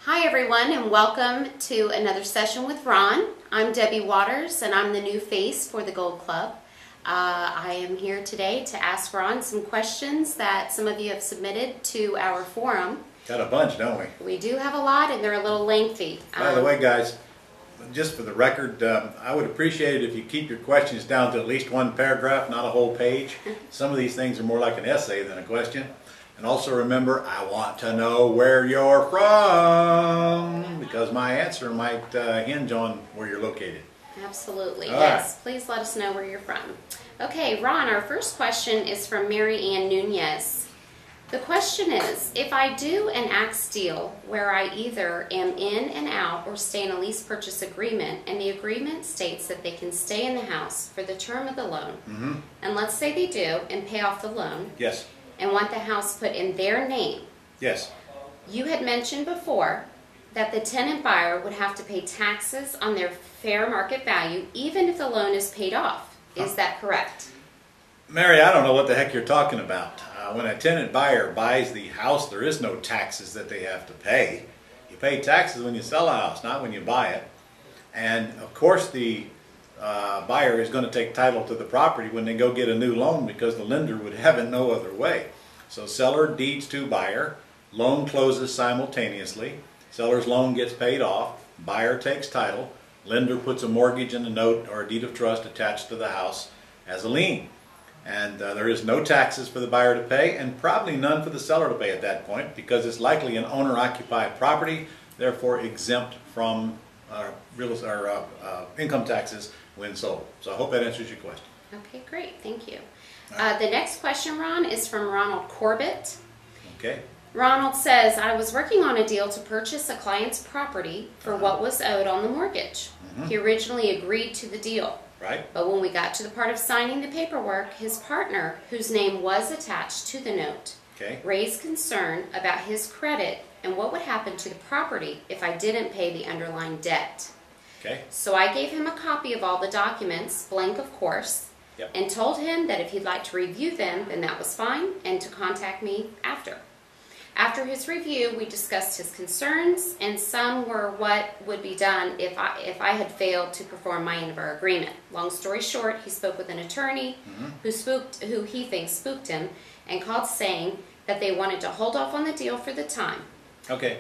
Hi everyone, and welcome to another session with Ron. I'm Debbie Waters and I'm the new face for the Gold Club. I am here today to ask Ron some questions that some of you have submitted to our forum. Got a bunch, don't we? We do have a lot and they're a little lengthy. By the way, guys, just for the record, I would appreciate it if you keep your questions down to at least one paragraph, not a whole page. Some of these things are more like an essay than a question. And also remember, I want to know where you're from, because my answer might hinge on where you're located. Absolutely, All yes. right. Please let us know where you're from. Okay, Ron, our first question is from Mary Ann Nunez. The question is, if I do an axe deal where I either am in and out or stay in a lease purchase agreement, and the agreement states that they can stay in the house for the term of the loan, and let's say they do and pay off the loan, Yes. and want the house put in their name. Yes. You had mentioned before that the tenant buyer would have to pay taxes on their fair market value even if the loan is paid off. Is that correct? Mary, I don't know what the heck you're talking about. When a tenant buyer buys the house, there is no taxes that they have to pay. You pay taxes when you sell a house, not when you buy it. And of course the buyer is going to take title to the property when they go get a new loan, because the lender would have it no other way. So seller deeds to buyer, loan closes simultaneously, seller's loan gets paid off, buyer takes title, lender puts a mortgage and a note or a deed of trust attached to the house as a lien. And there is no taxes for the buyer to pay, and probably none for the seller to pay at that point, because it's likely an owner-occupied property, therefore exempt from income taxes when sold. So I hope that answers your question. Okay, great. Thank you. The next question, Ron, is from Ronald Corbett. Okay. Ronald says, I was working on a deal to purchase a client's property for what was owed on the mortgage. He originally agreed to the deal. Right. But when we got to the part of signing the paperwork, his partner, whose name was attached to the note, raised concern about his credit and what would happen to the property if I didn't pay the underlying debt. Okay. So I gave him a copy of all the documents, blank of course, and told him that if he'd like to review them, then that was fine, and to contact me after. After his review, we discussed his concerns, and some were what would be done if I had failed to perform my end of our agreement. Long story short, he spoke with an attorney who he thinks spooked him, and called saying that they wanted to hold off on the deal for the time. Okay.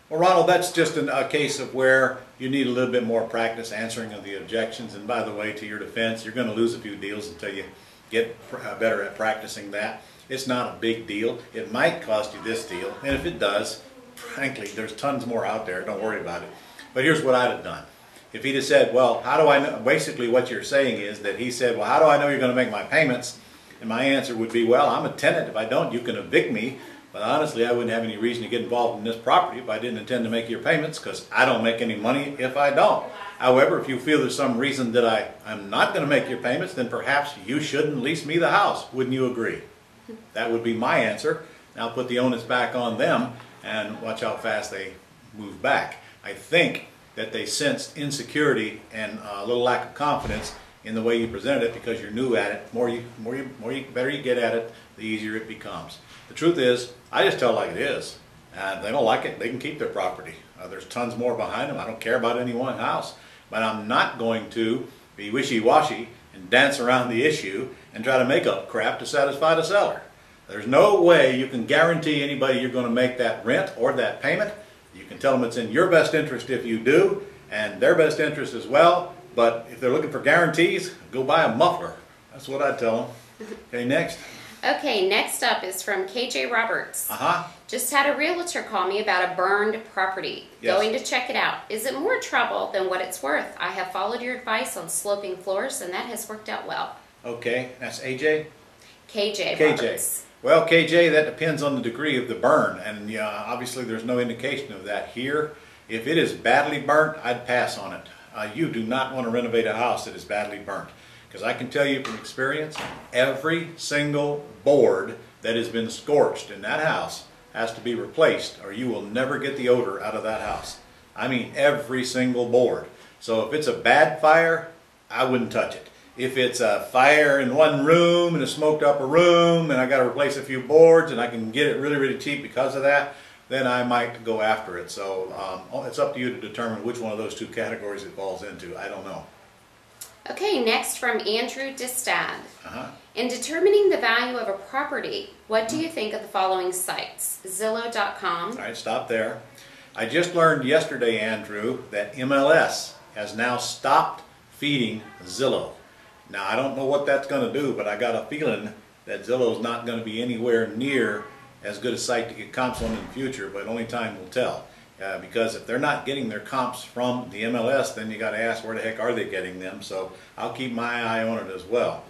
Well, Ronald, that's just a case of where you need a little bit more practice answering of the objections. And by the way, to your defense, you're going to lose a few deals until you get better at practicing that. It's not a big deal. It might cost you this deal, and if it does, frankly, there's tons more out there. Don't worry about it. But here's what I'd have done. If he'd have said, well, how do I know? Basically what you're saying is that he said, well, how do I know you're going to make my payments? And my answer would be, well, I'm a tenant. If I don't, you can evict me. But honestly, I wouldn't have any reason to get involved in this property if I didn't intend to make your payments, because I don't make any money if I don't. However, if you feel there's some reason that I'm not going to make your payments, then perhaps you shouldn't lease me the house. Wouldn't you agree? That would be my answer. Now put the onus back on them and watch how fast they move back. I think that they sensed insecurity and a little lack of confidence in the way you presented it, because you're new at it. Better you get at it, the easier it becomes. The truth is, I just tell it like it is. If they don't like it, they can keep their property. There's tons more behind them. I don't care about any one house. But I'm not going to be wishy-washy and dance around the issue and try to make up crap to satisfy the seller. There's no way you can guarantee anybody you're going to make that rent or that payment. You can tell them it's in your best interest if you do, and their best interest as well. But if they're looking for guarantees, go buy a muffler. That's what I'd tell them. Okay, next. Okay, next up is from KJ Roberts. Just had a realtor call me about a burned property. Going to check it out. Is it more trouble than what it's worth? I have followed your advice on sloping floors, and that has worked out well. Okay, that's AJ? KJ Roberts. Well, KJ, that depends on the degree of the burn, and obviously there's no indication of that here. If it is badly burnt, I'd pass on it. You do not want to renovate a house that is badly burnt, because I can tell you from experience, every single board that has been scorched in that house has to be replaced, or you will never get the odor out of that house. I mean every single board. So if it's a bad fire, I wouldn't touch it. If it's a fire in one room and a smoked up a room and I got to replace a few boards and I can get it really, really cheap because of that, then I might go after it. So it's up to you to determine which one of those two categories it falls into. I don't know. Okay, next from Andrew Distad. In determining the value of a property, what do you think of the following sites? Zillow.com. All right, stop there. I just learned yesterday, Andrew, that MLS has now stopped feeding Zillow. Now, I don't know what that's going to do, but I got a feeling that Zillow is not going to be anywhere near as good a site to get comps on in the future, but only time will tell. Because if they're not getting their comps from the MLS, then you got to ask where the heck are they getting them. So I'll keep my eye on it as well.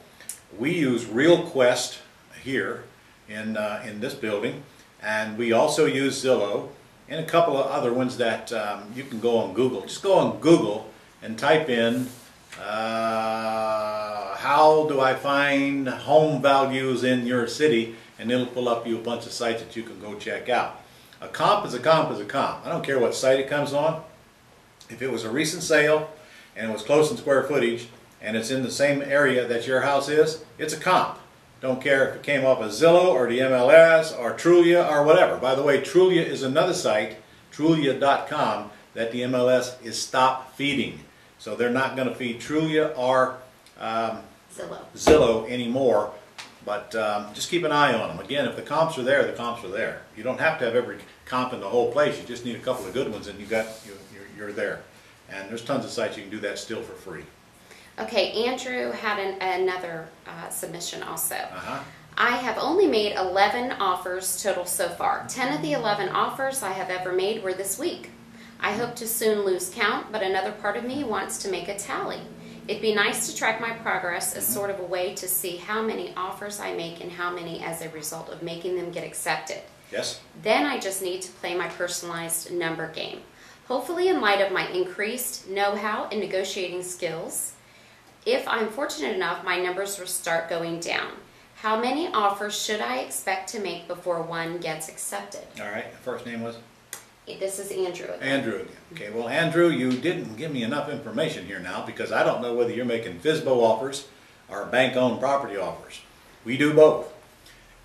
We use RealQuest here in this building, and we also use Zillow and a couple of other ones that you can go on Google. Just go on Google and type in how do I find home values in your city, and it'll pull up you a bunch of sites that you can go check out. A comp is a comp is a comp. I don't care what site it comes on. If it was a recent sale and it was close in square footage and it's in the same area that your house is, it's a comp. Don't care if it came off of Zillow or the MLS or Trulia or whatever. By the way, Trulia is another site, Trulia.com, that the MLS is stop feeding. So they're not going to feed Trulia or Zillow anymore. But just keep an eye on them. Again, if the comps are there, the comps are there. You don't have to have every comp in the whole place. You just need a couple of good ones, and you're there. And there's tons of sites you can do that still for free. Okay, Andrew had another submission also. I have only made 11 offers total so far. 10 of the 11 offers I have ever made were this week. I hope to soon lose count, but another part of me wants to make a tally. It'd be nice to track my progress as sort of a way to see how many offers I make and how many as a result of making them get accepted. Yes. Then I just need to play my personalized number game. Hopefully, in light of my increased know-how and negotiating skills, if I'm fortunate enough, my numbers will start going down. How many offers should I expect to make before one gets accepted? All right. The first name was? This is Andrew again. Andrew again. Okay, well, Andrew, you didn't give me enough information here now, because I don't know whether you're making FSBO offers or bank-owned property offers. We do both.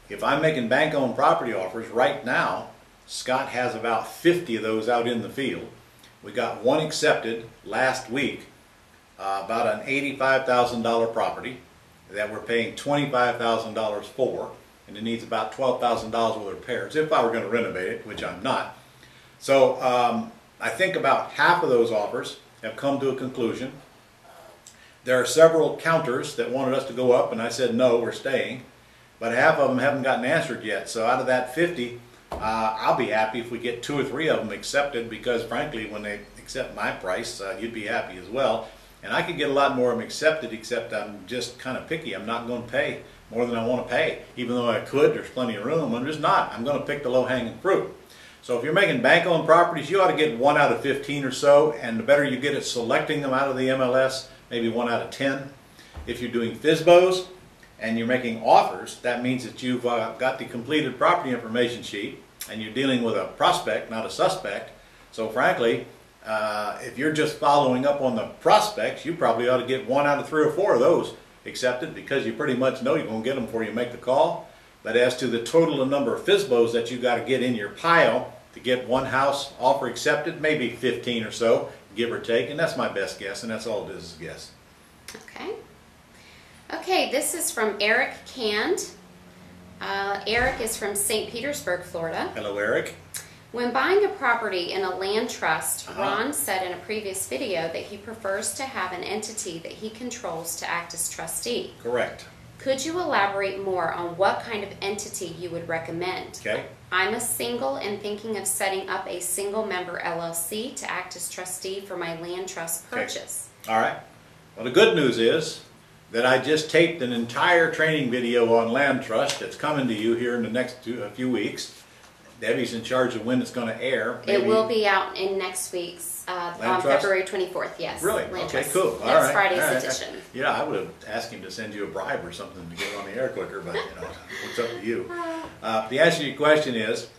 If I'm making bank-owned property offers right now, Scott has about 50 of those out in the field. We got one accepted last week, about an $85,000 property that we're paying $25,000 for, and it needs about $12,000 worth of repairs if I were going to renovate it, which I'm not. So I think about half of those offers have come to a conclusion. There are several counters that wanted us to go up, and I said no, we're staying. But half of them haven't gotten answered yet. So out of that 50, I'll be happy if we get 2 or 3 of them accepted, because frankly, when they accept my price, you'd be happy as well. And I could get a lot more of them accepted, except I'm just kind of picky. I'm not going to pay more than I want to pay. Even though I could, there's plenty of room. I'm just not. I'm going to pick the low-hanging fruit. So if you're making bank-owned properties, you ought to get 1 out of 15 or so, and the better you get at selecting them out of the MLS, maybe 1 out of 10. If you're doing FSBOs and you're making offers, that means that you've got the completed property information sheet, and you're dealing with a prospect, not a suspect. So frankly, if you're just following up on the prospects, you probably ought to get 1 out of 3 or 4 of those accepted, because you pretty much know you're going to get them before you make the call. But as to the total number of FSBOs that you've got to get in your pile to get one house offer accepted, maybe 15 or so, give or take, and that's my best guess, and that's all it is a guess. Okay. Okay, this is from Eric Cand. Eric is from St. Petersburg, Florida. Hello, Eric. When buying a property in a land trust, Ron said in a previous video that he prefers to have an entity that he controls to act as trustee. Correct. Could you elaborate more on what kind of entity you would recommend? Okay. I'm a single and thinking of setting up a single member LLC to act as trustee for my land trust purchase. Okay. All right. Well, the good news is that I just taped an entire training video on land trust that's coming to you here in the next few weeks. Debbie's in charge of when it's going to air. Maybe. It will be out in next week's, on February 24th, yes. Really? Land okay, Trust. cool. Next Friday's edition. Yeah, I would have asked him to send you a bribe or something to get on the air quicker, but you know, it's up to you. The answer to your question is,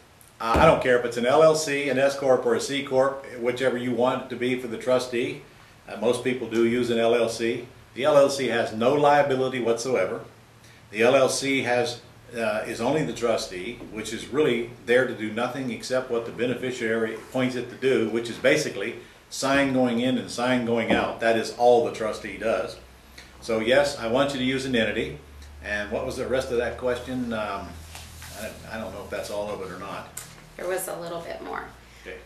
I don't care if it's an LLC, an S Corp, or a C Corp, whichever you want it to be for the trustee. Most people do use an LLC. The LLC has no liability whatsoever. The LLC has is only the trustee, which is really there to do nothing except what the beneficiary appoints it to do, which is basically sign going in and sign going out. That is all the trustee does. So yes, I want you to use an entity. And what was the rest of that question? I don't know if that's all of it or not. There was a little bit more. Okay.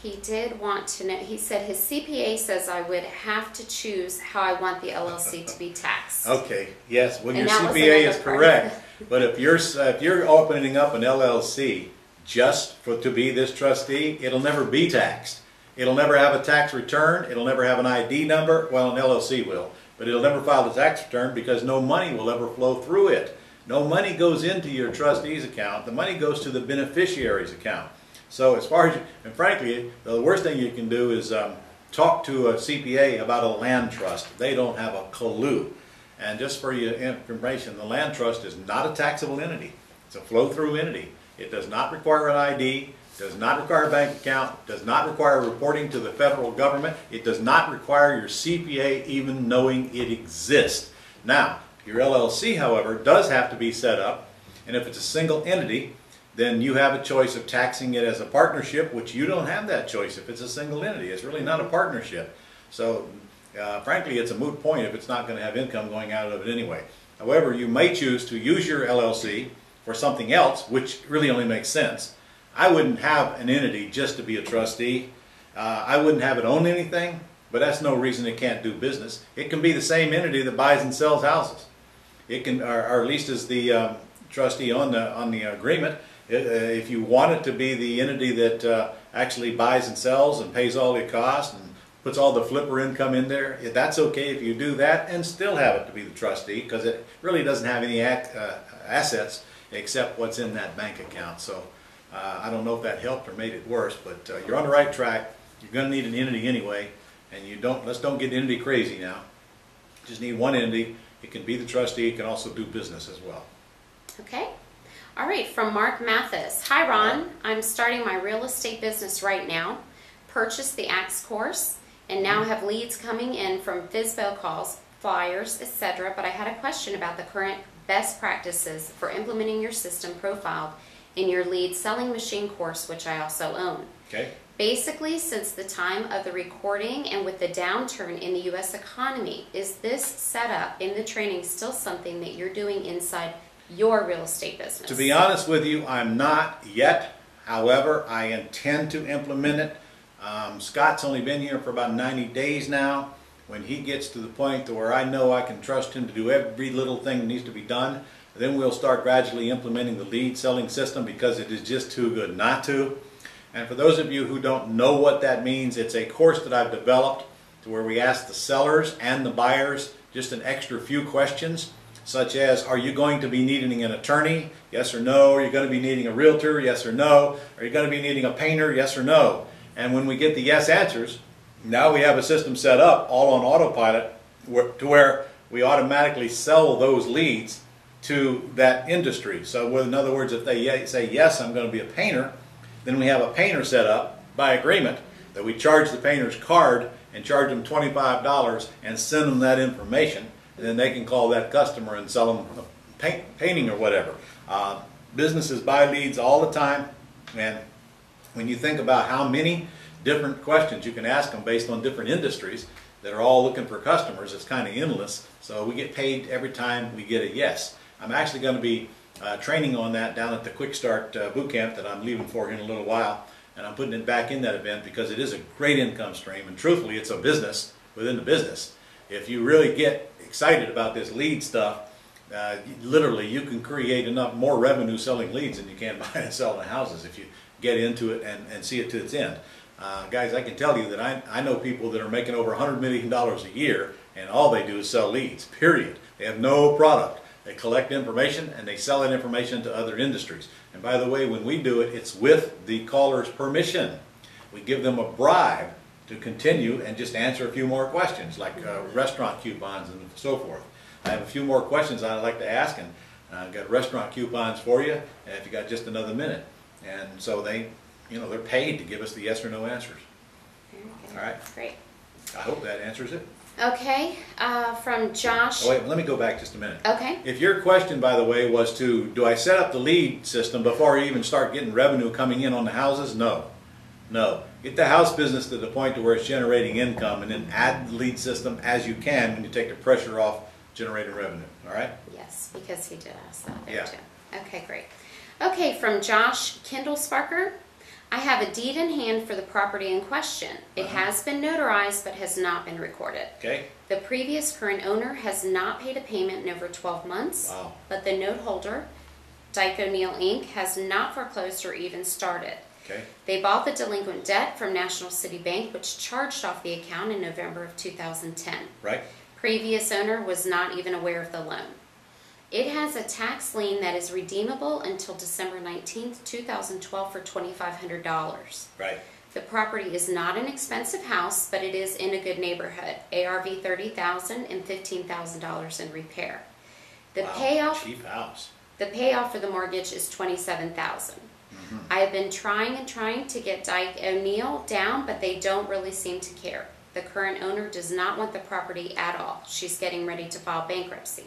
He did want to know, he said his CPA says I would have to choose how I want the LLC to be taxed. Okay, yes, well, your And that was CPA another is part. correct. But if you're opening up an LLC just to be this trustee, it'll never be taxed. It'll never have a tax return. It'll never have an ID number. Well, an LLC will. But it'll never file a tax return because no money will ever flow through it. No money goes into your trustee's account. The money goes to the beneficiary's account. So as far as, and frankly, the worst thing you can do is talk to a CPA about a land trust. They don't have a clue. And just for your information, the land trust is not a taxable entity. It's a flow-through entity. It does not require an ID, does not require a bank account, does not require reporting to the federal government. It does not require your CPA even knowing it exists. Now, your LLC, however, does have to be set up, and if it's a single entity, then you have a choice of taxing it as a partnership, which you don't have that choice if it's a single entity. It's really not a partnership. So, frankly, it's a moot point if it's not going to have income going out of it anyway. However, you may choose to use your LLC for something else, which really only makes sense. I wouldn't have an entity just to be a trustee. I wouldn't have it own anything, but that's no reason it can't do business. It can be the same entity that buys and sells houses. It can, or at least as the trustee on the agreement, if you want it to be the entity that actually buys and sells and pays all the costs and puts all the flipper income in there, that's okay if you do that and still have it to be the trustee, because it really doesn't have any assets except what's in that bank account. So I don't know if that helped or made it worse, but you're on the right track. You're going to need an entity anyway, and let's don't get entity crazy now. Just need one entity. It can be the trustee. It can also do business as well. Okay. All right, from Mark Mathis. Hi, Ron. I'm starting my real estate business right now. Purchased the AXE course, and now have leads coming in from FSBO calls, flyers, etc. But I had a question about the current best practices for implementing your system profiled in your lead selling machine course, which I also own. Okay. Basically, since the time of the recording and with the downturn in the U.S. economy, is this setup in the training still something that you're doing inside your real estate business? To be honest with you, I'm not yet. However, I intend to implement it. Scott's only been here for about 90 days now. When he gets to the point to where I know I can trust him to do every little thing that needs to be done, then we'll start gradually implementing the lead selling system, because it is just too good not to. And for those of you who don't know what that means, it's a course that I've developed to where we ask the sellers and the buyers just an extra few questions, such as, are you going to be needing an attorney? Yes or no. Are you going to be needing a realtor? Yes or no. Are you going to be needing a painter? Yes or no. And when we get the yes answers, now we have a system set up all on autopilot to where we automatically sell those leads to that industry. So in other words, if they say, yes, I'm going to be a painter, then we have a painter set up by agreement that we charge the painter's card and charge them $25 and send them that information, and then they can call that customer and sell them painting or whatever. Businesses buy leads all the time, and when you think about how many different questions you can ask them based on different industries that are all looking for customers, it's kind of endless. So we get paid every time we get a yes. I'm actually going to be training on that down at the Quick Start boot camp that I'm leaving for here in a little while, and I'm putting it back in that event because it is a great income stream, and truthfully it's a business within the business. If you really get excited about this lead stuff, literally you can create enough more revenue selling leads than you can buying and selling houses if you get into it and see it to its end. Guys, I can tell you that I know people that are making over $100 million a year, and all they do is sell leads, period. They have no product. They collect information and they sell that information to other industries. And by the way, when we do it, it's with the caller's permission. We give them a bribe to continue and just answer a few more questions, like restaurant coupons and so forth. I have a few more questions I'd like to ask, and I've got restaurant coupons for you, and if you got just another minute. And so they're paid to give us the yes or no answers. Very good. All right. Great. I hope that answers it. Okay, from Josh. Oh, wait, let me go back just a minute. Okay. If your question, by the way, was do I set up the lead system before you even start getting revenue coming in on the houses? No. No. Get the house business to the point to where it's generating income, and then add the lead system as you can when you take the pressure off generating revenue. All right? Yes, because he did ask that there Yeah. too. Okay, great. Okay, from Josh Kindlesparker. I have a deed in hand for the property in question. It has been notarized but has not been recorded. Okay. The previous current owner has not paid a payment in over 12 months, Wow. but the note holder, Dyke O'Neill Inc., has not foreclosed or even started. Okay. They bought the delinquent debt from National City Bank, which charged off the account in November of 2010. Right. Previous owner was not even aware of the loan. It has a tax lien that is redeemable until December 19th, 2012 for $2,500. Right. The property is not an expensive house, but it is in a good neighborhood. ARV $30,000 and $15,000 in repair. The Wow, payoff cheap house. the payoff for the mortgage is $27,000. I have been trying to get Dyke O'Neill down, but they don't really seem to care. The current owner does not want the property at all. She's getting ready to file bankruptcy.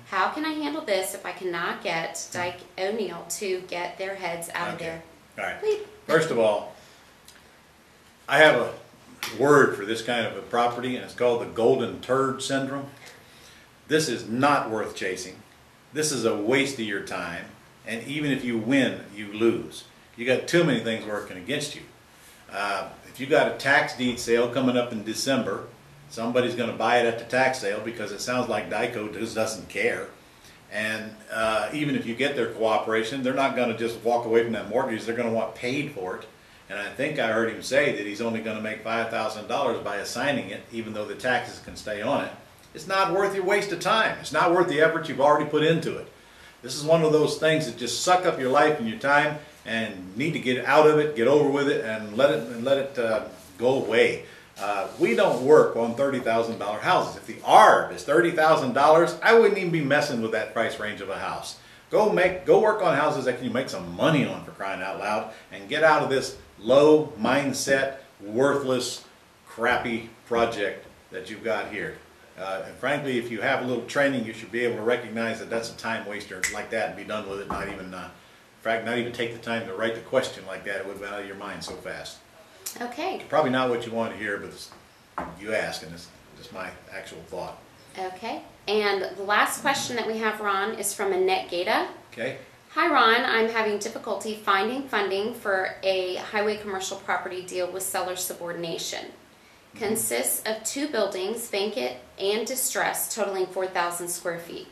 How can I handle this if I cannot get Dyke O'Neill to get their heads out of there? All right. Please. First of all, I have a word for this kind of a property, and it's called the golden turd syndrome. This is not worth chasing. This is a waste of your time, and even if you win, you lose. You got too many things working against you. If you got a tax deed sale coming up in December, somebody's going to buy it at the tax sale because it sounds like Dyco just doesn't care. And even if you get their cooperation, they're not going to just walk away from that mortgage. They're going to want paid for it. And I think I heard him say that he's only going to make $5,000 by assigning it, even though the taxes can stay on it. It's not worth your waste of time. It's not worth the effort you've already put into it. This is one of those things that just suck up your life and your time, and need to get out of it, get over with it, and let it go away. We don't work on $30,000 houses. If the ARB is $30,000, I wouldn't even be messing with that price range of a house. Go work on houses that you make some money on, for crying out loud, and get out of this low mindset, worthless, crappy project that you've got here. And frankly, if you have a little training, you should be able to recognize that that's a time waster like that and be done with it. Not even take the time to write the question like that. It would have been out of your mind so fast. Okay. Probably not what you want to hear, but you ask, and it's just my actual thought. Okay. And the last question that we have, Ron, is from Annette Gata. Okay. Hi, Ron. I'm having difficulty finding funding for a highway commercial property deal with seller subordination. Consists of 2 buildings, vacant and distressed, totaling 4,000 square feet.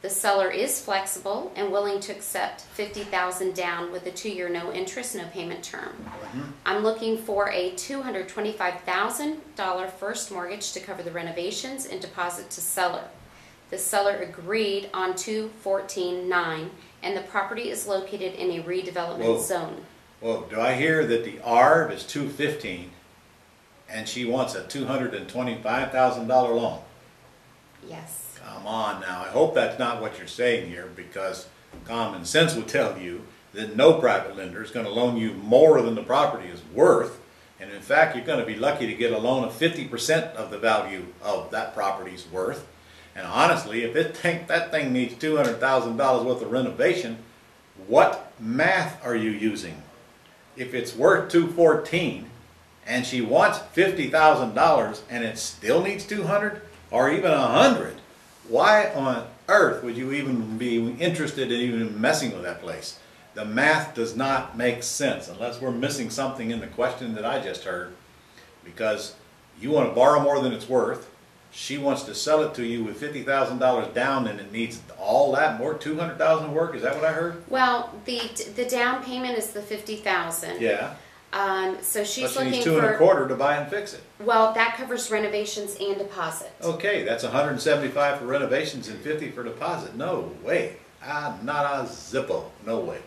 The seller is flexible and willing to accept $50,000 down with a 2-year no interest, no payment term. I'm looking for a $225,000 first mortgage to cover the renovations and deposit to seller. The seller agreed on $214,900, and the property is located in a redevelopment zone. Well, do I hear that the ARB is $215,000 and she wants a $225,000 loan? Yes. Come on now. I hope that's not what you're saying here, because common sense would tell you that no private lender is going to loan you more than the property is worth. And in fact, you're going to be lucky to get a loan of 50% of the value of that property's worth. And honestly, if that thing needs $200,000 worth of renovation, what math are you using? If it's worth $214,000 and she wants $50,000 and it still needs $200,000 or even $100,000, why on earth would you even be interested in even messing with that place? The math does not make sense unless we're missing something in the question that I just heard, because you want to borrow more than it's worth. She wants to sell it to you with $50,000 down, and it needs all that more, $200,000 work. Is that what I heard? Well, the down payment is the $50,000. Yeah. So she's But she looking needs for $225,000 to buy and fix it. Well, that covers renovations and deposit. Okay, that's $175,000 for renovations and $50,000 for deposit. No way. Not a zippo. No way.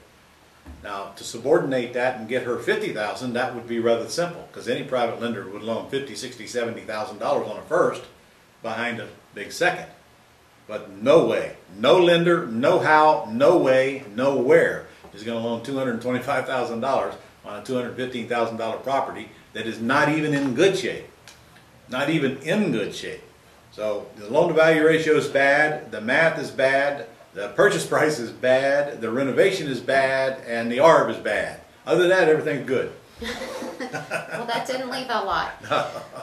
Now, to subordinate that and get her $50,000, that would be rather simple, because any private lender would loan $50,000, $60,000, $70,000 on a first behind a big second. But no way, no lender, no how, no way, nowhere is going to loan $225,000 on a $215,000 property that is not even in good shape. Not even in good shape. So the loan-to-value ratio is bad, the math is bad, the purchase price is bad, the renovation is bad, and the ARV is bad. Other than that, everything's good. Well, that didn't leave a lot.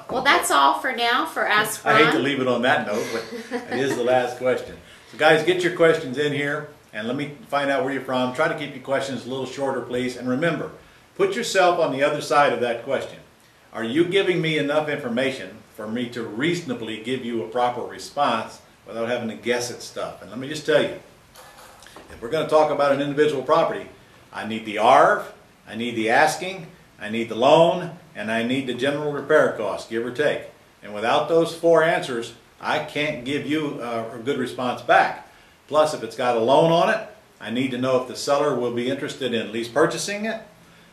Well, that's all for now for Ask Ron. I hate to leave it on that note, but it is the last question. So guys, get your questions in here, and let me find out where you're from. Try to keep your questions a little shorter, please. And remember, put yourself on the other side of that question. Are you giving me enough information for me to reasonably give you a proper response without having to guess at stuff? And let me just tell you, if we're going to talk about an individual property, I need the ARV, I need the asking, I need the loan, and I need the general repair cost, give or take. And without those 4 answers, I can't give you a good response back. Plus, if it's got a loan on it, I need to know if the seller will be interested in lease purchasing it.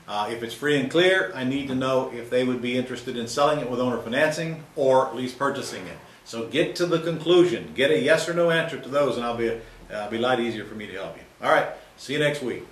If it's free and clear, I need to know if they would be interested in selling it with owner financing or lease purchasing it. So get to the conclusion. Get a yes or no answer to those, and it'll be a lot easier for me to help you. All right, see you next week.